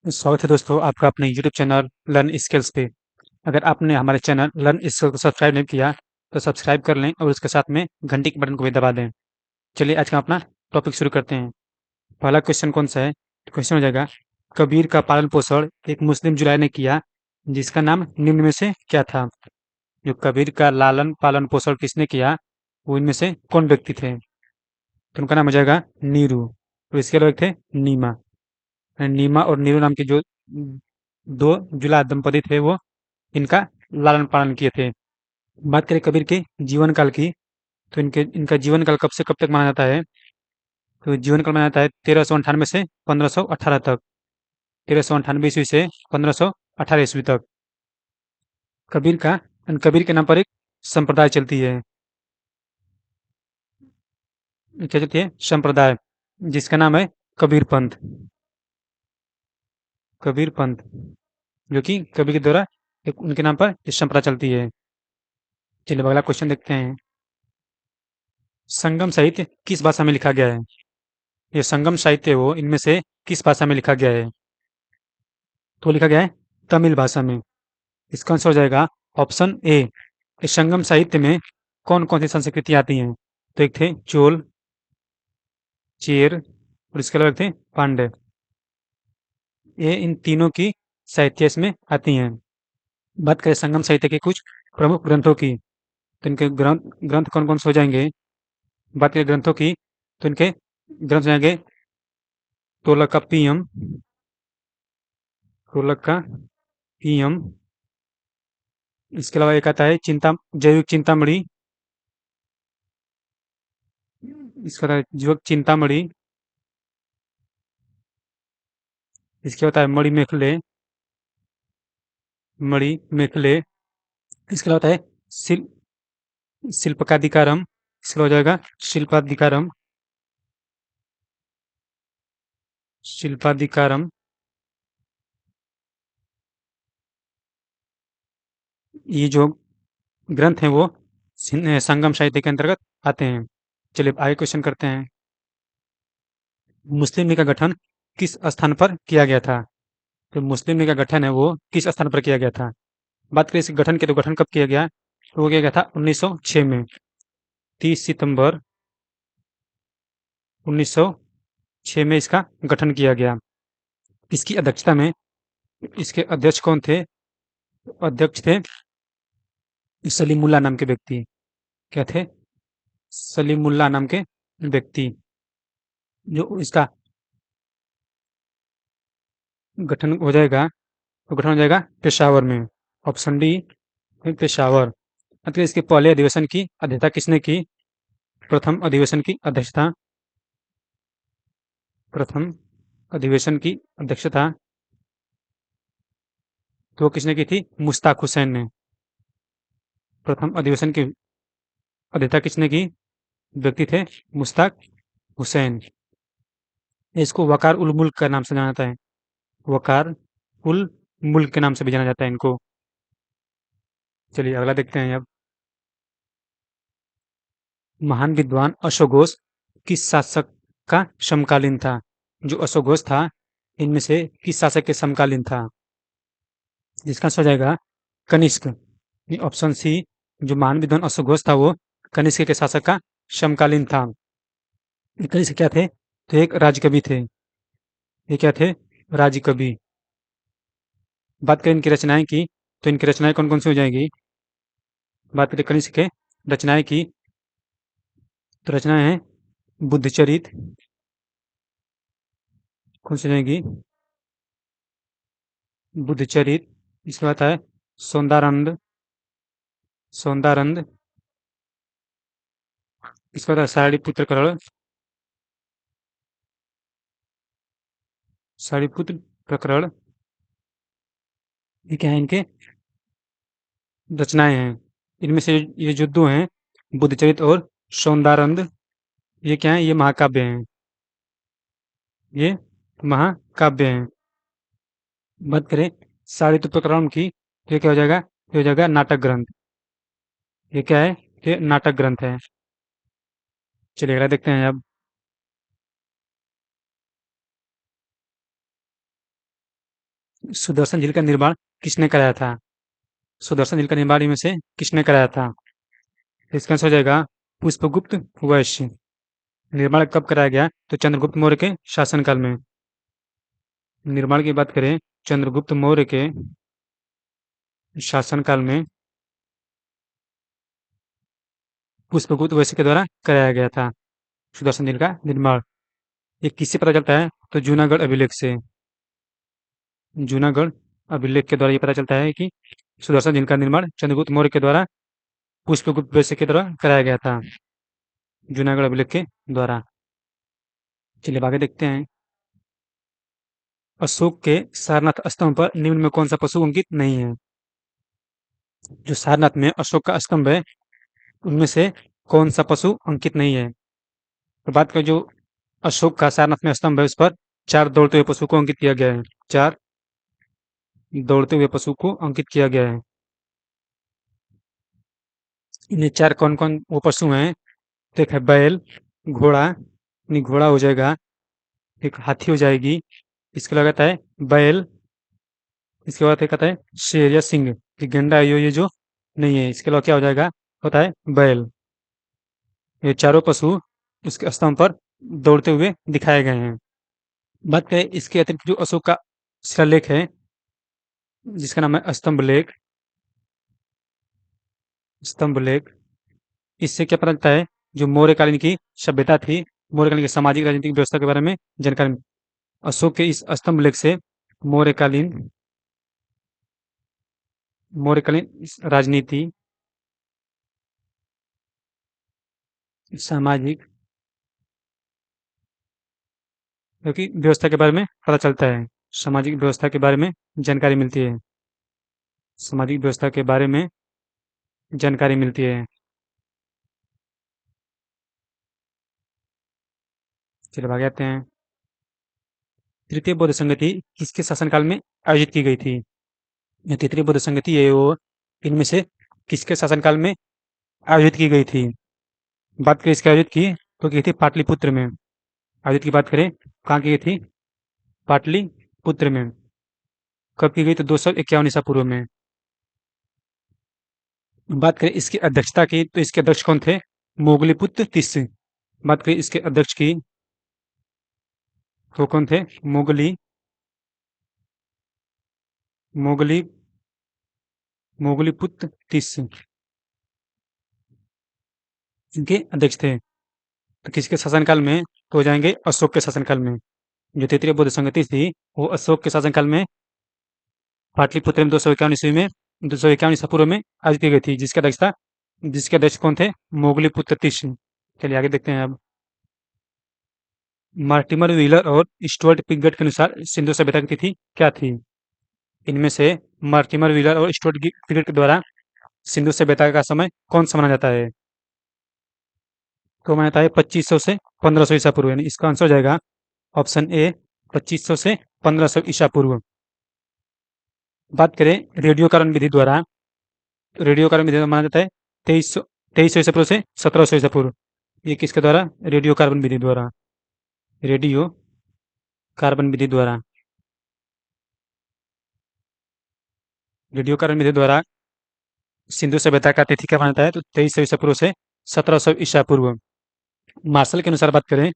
स्वागत है दोस्तों आपका अपने यूट्यूब चैनल लर्न स्किल्स पे। अगर आपने हमारे चैनल लर्न स्किल्स को सब्सक्राइब नहीं किया तो सब्सक्राइब कर लें और उसके साथ में घंटी के बटन को भी दबा दें। चलिए आज का अपना टॉपिक शुरू करते हैं। पहला क्वेश्चन कौन सा है? क्वेश्चन हो जाएगा, कबीर का पालन पोषण एक मुस्लिम जुलाहे ने किया जिसका नाम निम्न में से क्या था? जो कबीर का लालन पालन पोषण किसने किया, वो इनमें से कौन व्यक्ति थे? तो उनका नाम हो जाएगा नीरू, और इसके अलावा एक थे नीमा। नीमा और नीरू नाम के जो दो जुलाहा दंपति थे वो इनका लालन पालन किए थे। बात करें कबीर के जीवन काल की, तो इनका जीवन काल कब से कब तक माना जाता है? तो जीवन काल माना जाता है 1398 से 1518 तक। 1398 ईस्वी से 1518 ईस्वी तक। कबीर का कबीर के नाम पर एक संप्रदाय चलती है। क्या चलती है? संप्रदाय, जिसका नाम है कबीर पंथ। कबीर पंथ, जो कि कबीर के द्वारा एक उनके नाम पर इस संप्रदाय चलती है। चलिए अब अगला क्वेश्चन देखते हैं। संगम साहित्य किस भाषा में लिखा गया है? ये संगम साहित्य वो इनमें से किस भाषा में लिखा गया है? तो लिखा गया है तमिल भाषा में। इसका आंसर हो जाएगा ऑप्शन ए। इस संगम साहित्य में कौन कौन सी संस्कृति आती हैं? तो एक थे चोल, चेर और इसके अलावा एक थे पांड्य। ये इन तीनों की साहित्य इसमें आती हैं। बात करें संगम साहित्य के कुछ प्रमुख ग्रंथों की, तो इनके ग्रंथ ग्रंथ कौन कौन से हो जाएंगे? बात करें ग्रंथों की, तो इनके ग्रंथ हो जाएंगे तोलकाप्पियम, तोलकाप्पियम। इसके अलावा एक आता है जैविक चिंतामणि। इसका आता है जैविक चिंतामणि। इसके होता है मणि मेखले। इसके अलावा होता है शिल शिल्पकाधिकारम। इसके अलावा हो जाएगा शिल्पाधिकारम। शिल्पाधिकारम। ये जो ग्रंथ हैं वो संगम साहित्य के अंतर्गत आते हैं। चलिए आगे क्वेश्चन करते हैं। मुस्लिम लीग का गठन किस स्थान पर किया गया था? तो मुस्लिम लीग का गठन है वो किस स्थान पर किया गया था? बात करें इस गठन की, तो गठन कब किया गया? तो वो किया गया था 1906 में। 30 सितंबर 1906 में इसका गठन किया गया। इसकी अध्यक्षता में इसके अध्यक्ष कौन थे? अध्यक्ष थे सलीमुल्लाह नाम के व्यक्ति। क्या थे? सलीमुल्लाह नाम के व्यक्ति। जो इसका गठन हो जाएगा, तो गठन हो जाएगा पेशावर में। Option D Peshawar. मतलब इसके पहले अधिवेशन की अध्यक्षता किसने की? प्रथम अधिवेशन की अध्यक्षता प्रथम अधिवेशन की अध्यक्षता तो किसने की थी? मुश्ताक हुसैन ने। प्रथम अधिवेशन की अध्यक्षता किसने की? व्यक्ति थे मुश्ताक हुसैन। इसको वकार उल मुल्क का नाम से जाना जाता है। वकार उल मुल्क के नाम से भी जाना जाता है इनको। चलिए अगला देखते हैं अब। महान विद्वान अश्वघोष किस शासक का समकालीन था? जो अश्वघोष था इनमें से किस शासक के समकालीन था? जिसका आंसर हो जाएगा कनिष्क। ऑप्शन सी, जो महान विद्वान अश्वघोष था वो कनिष्क के शासक का समकालीन था। ये कनिष्क क्या थे? तो एक राजकवि थे। ये क्या थे? राजकवि। बात करें इनकी रचनाएं की, तो इनकी रचनाएं कौन कौन सी हो जाएंगी? बात करें कनिष्क के रचनाएं की, तो रचनाएं हैं बुद्धचरित। कौन सी हो जाएगी? बुद्धचरित। इसके बाद है सौंदारंद। सौंदारंद। इसके बाद है साड़ीपुत्र करण। साड़ीपुत्र प्रकरण। ये क्या है? इनके रचनाएं हैं। इनमें से ये जो दो हैं, बुद्धचरित और सौंदारंद, ये क्या है? ये महाकाव्य हैं। ये महाकाव्य हैं। बात करें साहित्य प्रकरण की, तो ये क्या हो जाएगा? ये हो जाएगा नाटक ग्रंथ। ये क्या है? ये नाटक ग्रंथ है। चलिए अगला देखते हैं अब। सुदर्शन झील का निर्माण किसने कराया था? सुदर्शन झील का निर्माण इनमें से किसने कराया था? तो इसका आंसर हो जाएगा पुष्पगुप्त वैश्य। निर्माण कब कराया गया? तो चंद्रगुप्त मौर्य के शासनकाल में। निर्माण की बात करें, चंद्रगुप्त मौर्य के शासनकाल में पुष्पगुप्त वैश्य के द्वारा कराया गया था सुदर्शन झील का निर्माण। ये किससे पता चलता है? तो जूनागढ़ अभिलेख से। जूनागढ़ अभिलेख के द्वारा ये पता चलता है कि सुदर्शन झील का निर्माण चंद्रगुप्त मौर्य के द्वारा पुष्पगुप्त वैश्य के द्वारा कराया गया था, जूनागढ़ अभिलेख के द्वारा। चलिए अब आगे देखते हैं। अशोक के सारनाथ स्तंभ पर निम्न में कौन सा पशु अंकित नहीं है? जो सारनाथ में अशोक का स्तंभ है, उनमें से कौन सा पशु अंकित नहीं है? तो बात करें जो अशोक का सारनाथ में स्तंभ है, उस पर 4 दौड़ते हुए पशु को अंकित किया गया है। 4 दौड़ते हुए पशु को अंकित किया गया है। इन्हें 4 कौन-कौन वो पशु हैं? तो एक है बैल, घोड़ा, नहीं घोड़ा हो जाएगा, एक हाथी हो जाएगी, इसके अलावा आता है बैल, इसके बाद एक आता है शेर या सिंह, ये गैंडा ये जो नहीं है। इसके अलावा क्या हो जाएगा? होता है बैल। ये चारों पशु उसके स्तंभ पर दौड़ते हुए दिखाए गए हैं। बात करें इसके अतिरिक्त जो अशोक का शिलालेख है, जिसका नाम है स्तंभ लेख। स्तंभ लेख, इससे क्या पता चलता है? जो मौर्यकालीन की सभ्यता थी, मौर्यकालीन की सामाजिक राजनीतिक व्यवस्था के बारे में जानकारी। अशोक के इस स्तंभ लेख से मौर्यकालीन मौर्यकालीन राजनीति, सामाजिक क्योंकि व्यवस्था के बारे में पता चलता है। सामाजिक व्यवस्था के बारे में जानकारी मिलती है। सामाजिक व्यवस्था के बारे में जानकारी मिलती है। चलिए आगे आते हैं। तृतीय बौद्ध संगति किसके शासनकाल में आयोजित की गई थी? जो तृतीय बौद्ध संगति है वो इनमें से किसके शासनकाल में आयोजित की गई थी? बात करें इसकी आयोजित की तो की थी पाटलिपुत्र में। आयोजित की बात करें कहाँ की गई थी? पाटलिपुत्र में। कब की गई? तो 251 ईसा पूर्व में। बात करें इसकी अध्यक्षता की तो इसके अध्यक्ष कौन थे? मोगलीपुत्र तीसरे। बात करें इसके अध्यक्ष की तो कौन थे? मोगली मोगलीपुत्र तीसरे इनके अध्यक्ष थे। तो किसके शासनकाल में? तो हो जाएंगे अशोक के शासनकाल में। जो तृतीय बौद्ध संगति थी वो अशोक के शासनकाल में पाटलिपुत्र में 251 ईसा पूर्व में आयोजित की गई थी, जिसके अध्यक्ष कौन थे? मोगलीपुत्र तीसरे। चलिए आगे देखते हैं अब। मार्टिमर व्हीलर और स्टुअर्ट पिगट के अनुसार सिंधु सभ्यता की तिथि क्या थी? इनमें से मार्टिमर व्हीलर और स्टुअर्ट पिगट के द्वारा सिंधु सभ्यता का समय कौन सा माना जाता है? तो माना जाता है 2500 से 1500 ईसा पूर्व, यानी इसका आंसर हो जाएगा ऑप्शन ए 2500 से 1500 ईसा पूर्व। बात करें रेडियोकरण विधि द्वारा, तो रेडियोकरण विधि माना जाता है 2300 ईसा पूर्व से 1700 ईसा पूर्व। ये किसके द्वारा? रेडियो कार्बन विधि द्वारा। रेडियो कार्बन विधि द्वारा। रेडियो कार्बन विधि द्वारा सिंधु सभ्यता का तिथि क्या माना जाता है? तो 2300 ईसा पूर्व से 1700 ईसा पूर्व। मार्शल के अनुसार बात करें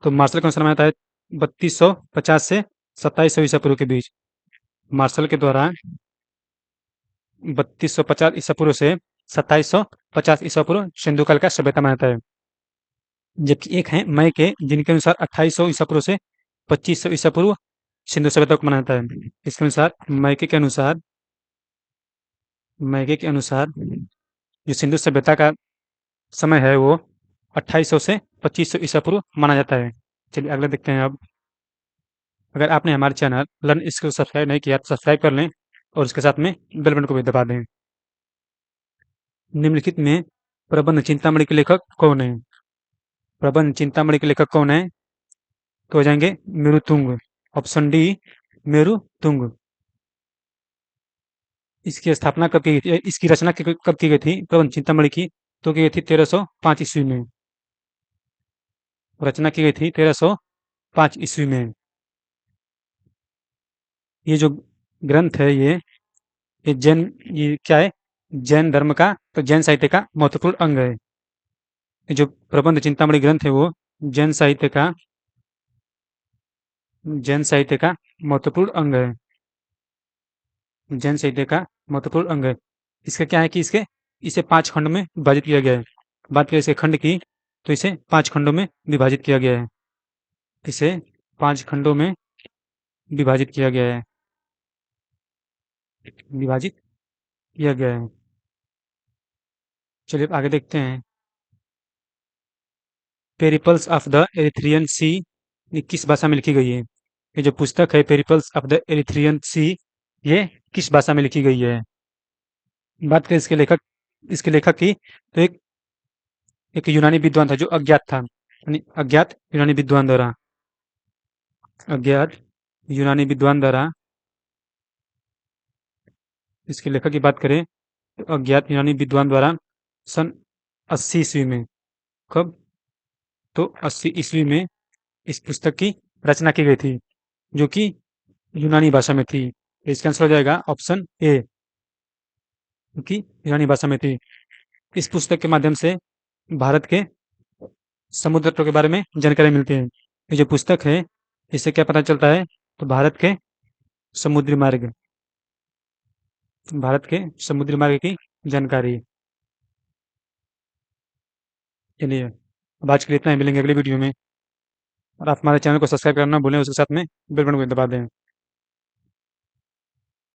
तो मार्शल के अनुसार माना जाता है 3250 से 2700 ईसा पूर्व के बीच। मार्शल के द्वारा 3250 ईसा पूर्व से 2750 ईसा पूर्व सिंधु काल का सभ्यता माना जाता है। जबकि एक है मय के, जिनके अनुसार 2800 ईसा पूर्व से 2500 ईसा पूर्व सिंधु सभ्यता को माना जाता है। इसके अनुसार मैके के अनुसार जो सिंधु सभ्यता का समय है वो 2800 से 2500 ईसा पूर्व माना जाता है। चलिए अगला देखते हैं अब। अगर आपने हमारे चैनल लर्न स्किल सब्सक्राइब नहीं किया तो सब्सक्राइब कर लें और उसके साथ में बेल बटन को भी दबा दें। निम्नलिखित में प्रबंध चिंतामणि के लेखक कौन है? प्रबंध चिंतामणि के लेखक कौन है? तो हो जाएंगे मेरुतुंग। Option D Merutunga. इसकी स्थापना कब की गई थी? इसकी रचना कब की गई थी प्रबंध चिंतामणि की? तो की गई थी 1305 ईस्वी में। रचना की गई थी 1305 ईस्वी में। ये जो ग्रंथ है ये जैन ये क्या है? जैन धर्म का तो जैन साहित्य का महत्वपूर्ण अंग है। ये जो प्रबंध चिंतामणि ग्रंथ है वो जैन साहित्य का जैन साहित्य का महत्वपूर्ण अंग है। जैन साहित्य का महत्वपूर्ण अंग है। इसका क्या है कि इसके इसे 5 खंड में विभाजित किया गया है। बात करें इसके खंड की तो इसे 5 खंडों में विभाजित किया गया है। इसे 5 खंडों में विभाजित किया गया है। विभाजित किया गया है। चलिए अब आगे देखते हैं। पेरिपल्स ऑफ द एरिथ्रियन सी ये किस भाषा में लिखी गई है? ये जो पुस्तक है पेरिपल्स ऑफ द एरिथ्रियन सी ये किस भाषा में लिखी गई है? बात करें इसके लेखक की तो एक यूनानी विद्वान था जो अज्ञात था, यानी अज्ञात यूनानी विद्वान द्वारा अज्ञात यूनानी विद्वान द्वारा इसके लेखक की बात करें तो अज्ञात यूनानी विद्वान द्वारा सन 80 ईस्वी में, कब? तो 80 ईस्वी में इस पुस्तक की रचना की गई थी, जो कि यूनानी भाषा में थी। तो इसका आंसर हो जाएगा ऑप्शन ए, क्योंकि यूनानी भाषा में थी। इस पुस्तक के माध्यम से भारत के समुद्र तटों के बारे में जानकारी मिलती है। ये जो पुस्तक है इससे क्या पता चलता है? तो समुद्री मार्ग भारत के समुद्री मार्ग की जानकारी। चलिए अब आज के लिए इतना ही, मिलेंगे अगली वीडियो में। और आप हमारे चैनल को सब्सक्राइब करना ना भूलें, उसके साथ में बेल बटन को दबा दें।